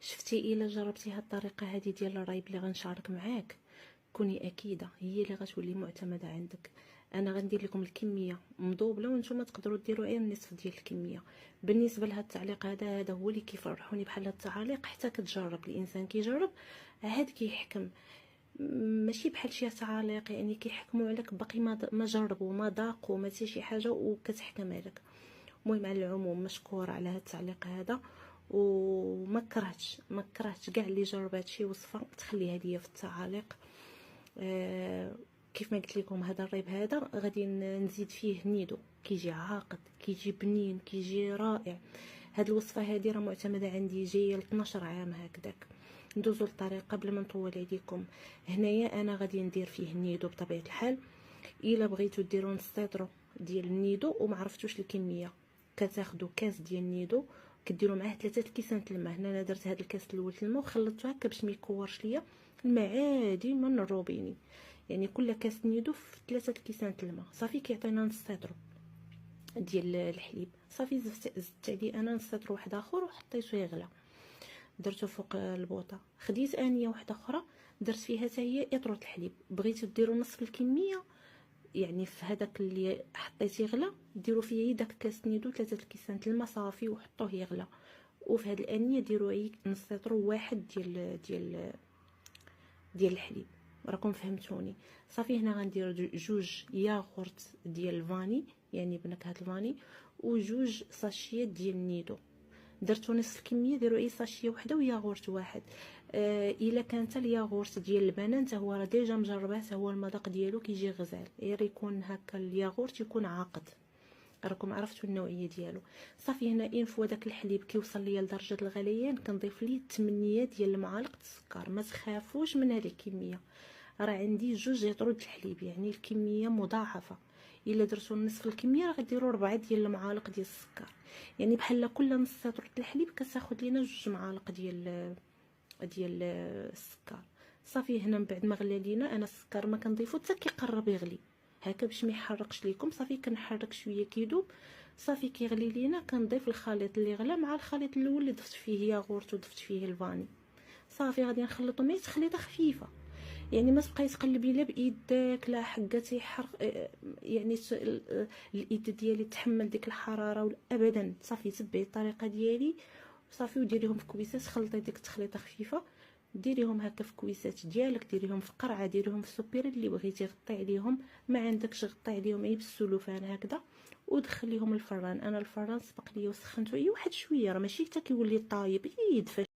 شفتي الا جربتي هاد الطريقه هذه ديال الرايب اللي غنشارك معاك، كوني اكيده هي اللي غتولي معتمده عندك. انا غندير لكم الكميه مضوبله وانتم تقدروا ديروا غير النصف ديال الكميه. بالنسبه لهاد التعليق هذا هو اللي كيفرحوني بحال هاد التعاليق، حتى كتجرب الانسان كيجرب عاد كيحكم. ماشي بحال شي تعاليق يعني كيحكموا عليك باقي ما جربوا ما ذاقوا ما حتى شي حاجه وكتحكم عليك. المهم على العموم مشكوره على هاد التعليق هذا، وما كرهتش كاع اللي جرب هادشي وصفه تخليها ليا في التعاليق. كيف ما قلت لكم هذا الريب هذا غادي نزيد فيه نيدو، كيجي عاقد كيجي بنين كيجي رائع. هاد الوصفه هذه راه معتمده عندي جايه ل 12 عام هكذاك. ندوزو للطريقه قبل ما نطول عليكم. هنايا انا غادي ندير فيه النيدو بطبيعه الحال. الا بغيتو ديروا نص لتر ديال النيدو وما عرفتوش الكميه، كتاخذوا كاس ديال النيدو كديروا معاه 3 كيسان الماء. هنا انا درت هذا الكاس الاول الماء وخلطته هكا باش ما يكورش ليا الماء عادي من الروبيني. يعني كل كاس نيدو في 3 كيسان الماء صافي كيعطينا نص لتر ديال الحليب. صافي زدت عليه انا نص لتر واحد اخر وحطيته يغلى، درته فوق البوطه. خديت انيه واحده اخرى درت فيها حتى هي اطره الحليب. بغيتو ديروا نصف الكميه يعني في هذاك اللي حطيت يغلى ديروا فيه داك كاس نيدو 3 كيسان الماء صافي وحطوه يغلى. وفي هذه الانيه ديروا اي نص لتر واحد ديال الحليب. راكم فهمتوني؟ صافي هنا غندير جوج ياغورت ديال الفاني يعني بنكهه الفاني وجوج ساشيات ديال النيدو. درتو نصف الكميه ديروا اي ساشيه وحده وياغورت واحد. الا كانت الياغورت ديال البنان حتى هو راه ديجا مجربه، حتى هو المذاق ديالو كيجي غزال، غير يكون هكا الياغورت يكون عاقد. راكم عرفتوا النوعيه ديالو. صافي هنا ان فوا داك الحليب كيوصل ليا لدرجه الغليان كنضيف ليه 8 ديال المعالق السكر. ما تخافوش من هذه الكميه، راه عندي جوج يطرود الحليب يعني الكميه مضاعفه. الا درتو نصف الكميه راه غديروا 4 ديال المعالق ديال السكر. يعني بحال كل نص لتر الحليب كتاخذ لينا جوج معالق ديال السكر. صافي هنا من بعد ما غلى لينا انا السكر ما كنضيفو حتى كيقرب يغلي هكا باش ما يحرقش ليكم. صافي كنحرك شويه كيدوب. صافي كيغلي لينا كنضيف الخليط اللي غلى مع الخليط الاول اللي ضفت فيه ياغورت وضفت فيه الفاني. صافي غادي نخلطهم غير تخليطه خفيفه، يعني ما تبقاي تقلبي لا بايدك لا حقا تيحرق يعني الايد ديالي تحمل ديك الحراره ولا ابدا. صافي تبعي الطريقه ديالي صافي وديريهم في كويسات. خلطي ديك التخليطه خفيفه ديريهم هكا في كويسات ديالك، ديريهم في قرعه، ديريهم في سوبيره اللي بغيتي غطي عليهم. ما عندكش غطي عليهم غير بالسلوفان هكذا ودخليهم الفران. انا الفران سبق لي وسخنته واحد شويه، راه ماشي حتى كيولي طايب يدفى